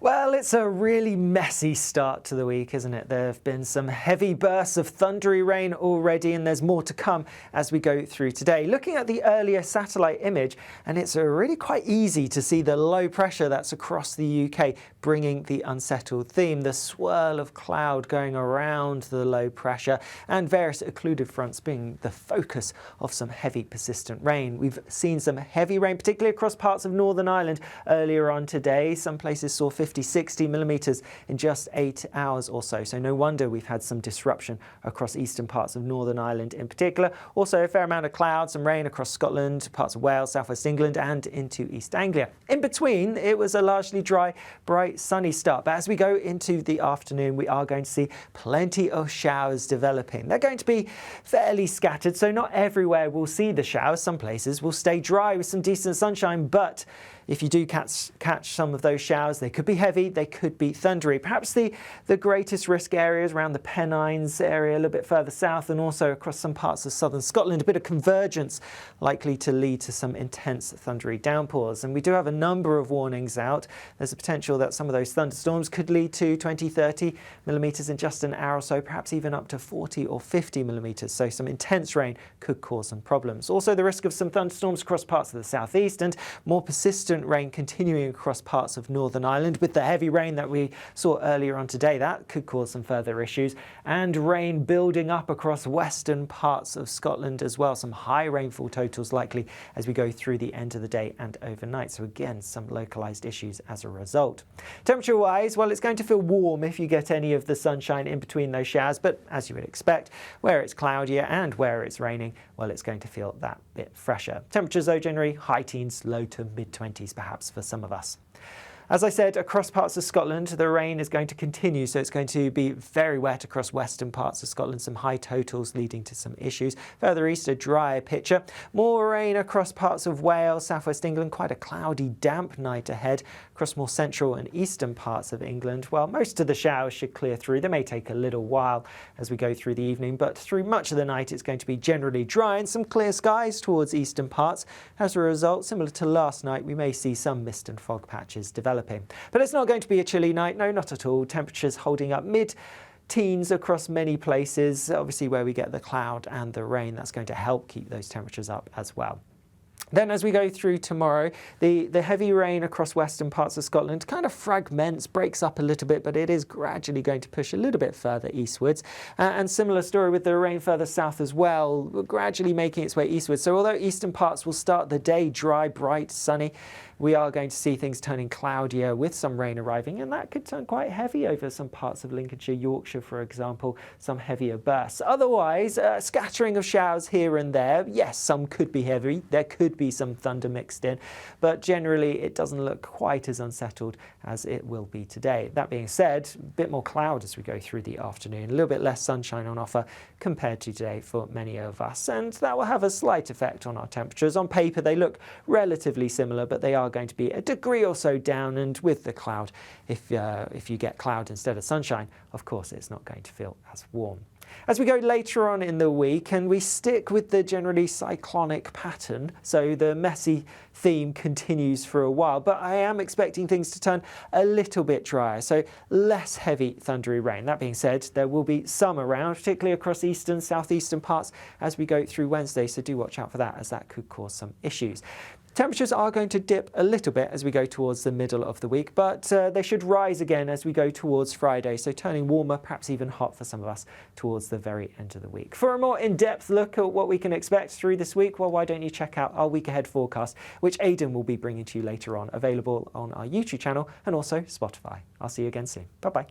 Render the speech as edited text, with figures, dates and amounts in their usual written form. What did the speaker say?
Well, it's a really messy start to the week, isn't it? There have been some heavy bursts of thundery rain already, and there's more to come as we go through today. Looking at the earlier satellite image, and it's really quite easy to see the low pressure that's across the UK bringing the unsettled theme, the swirl of cloud going around the low pressure, and various occluded fronts being the focus of some heavy persistent rain. We've seen some heavy rain, particularly across parts of Northern Ireland earlier on today. Some places saw 50-60 millimetres in just 8 hours or so. So no wonder we've had some disruption across eastern parts of Northern Ireland in particular. Also a fair amount of cloud, some rain across Scotland, parts of Wales, southwest England and into East Anglia. In between, it was a largely dry, bright, sunny start. But as we go into the afternoon, we are going to see plenty of showers developing. They're going to be fairly scattered, so not everywhere will see the showers. Some places will stay dry with some decent sunshine, but if you do catch some of those showers, they could be heavy, they could be thundery. Perhaps the greatest risk areas around the Pennines area, a little bit further south, and also across some parts of southern Scotland. A bit of convergence likely to lead to some intense thundery downpours. And we do have a number of warnings out. There's a potential that some of those thunderstorms could lead to 20-30 millimetres in just an hour or so, perhaps even up to 40 or 50 millimetres. So some intense rain could cause some problems. Also the risk of some thunderstorms across parts of the southeast and more persistent rain continuing across parts of Northern Ireland. With the heavy rain that we saw earlier on today, that could cause some further issues, and rain building up across western parts of Scotland as well. Some high rainfall totals likely as we go through the end of the day and overnight. So again, some localised issues as a result. Temperature wise, well, it's going to feel warm if you get any of the sunshine in between those showers, but as you would expect, where it's cloudier and where it's raining, well, it's going to feel that bit fresher. Temperatures though generally high teens, low to mid 20s perhaps for some of us. As I said, across parts of Scotland, the rain is going to continue, so it's going to be very wet across western parts of Scotland, some high totals leading to some issues. Further east, a drier picture. More rain across parts of Wales, southwest England, quite a cloudy, damp night ahead. Across more central and eastern parts of England, well, most of the showers should clear through. They may take a little while as we go through the evening, but through much of the night it's going to be generally dry and some clear skies towards eastern parts. As a result, similar to last night, we may see some mist and fog patches developing. But it's not going to be a chilly night, no, not at all. Temperatures holding up mid-teens across many places. Obviously where we get the cloud and the rain, that's going to help keep those temperatures up as well. Then as we go through tomorrow, the heavy rain across western parts of Scotland kind of fragments, breaks up a little bit, but it is gradually going to push a little bit further eastwards. And similar story with the rain further south as well, gradually making its way eastwards. So although eastern parts will start the day dry, bright, sunny, we are going to see things turning cloudier with some rain arriving, and that could turn quite heavy over some parts of Lincolnshire, Yorkshire, for example, some heavier bursts. Otherwise, scattering of showers here and there. Yes, some could be heavy. There could be some thunder mixed in, but generally it doesn't look quite as unsettled as it will be today. That being said, a bit more cloud as we go through the afternoon, a little bit less sunshine on offer compared to today for many of us, and that will have a slight effect on our temperatures. On paper, they look relatively similar, but they are going to be a degree or so down, and with the cloud, if you get cloud instead of sunshine, of course it's not going to feel as warm. As we go later on in the week, and we stick with the generally cyclonic pattern, so the messy theme continues for a while, but I am expecting things to turn a little bit drier, so less heavy thundery rain. That being said, there will be some around, particularly across eastern, southeastern parts as we go through Wednesday, so do watch out for that, as that could cause some issues. Temperatures are going to dip a little bit as we go towards the middle of the week, but they should rise again as we go towards Friday, so turning warmer, perhaps even hot for some of us towards the very end of the week. For a more in-depth look at what we can expect through this week, well, why don't you check out our week ahead forecast, which Aidan will be bringing to you later on, available on our YouTube channel and also Spotify. I'll see you again soon. Bye-bye.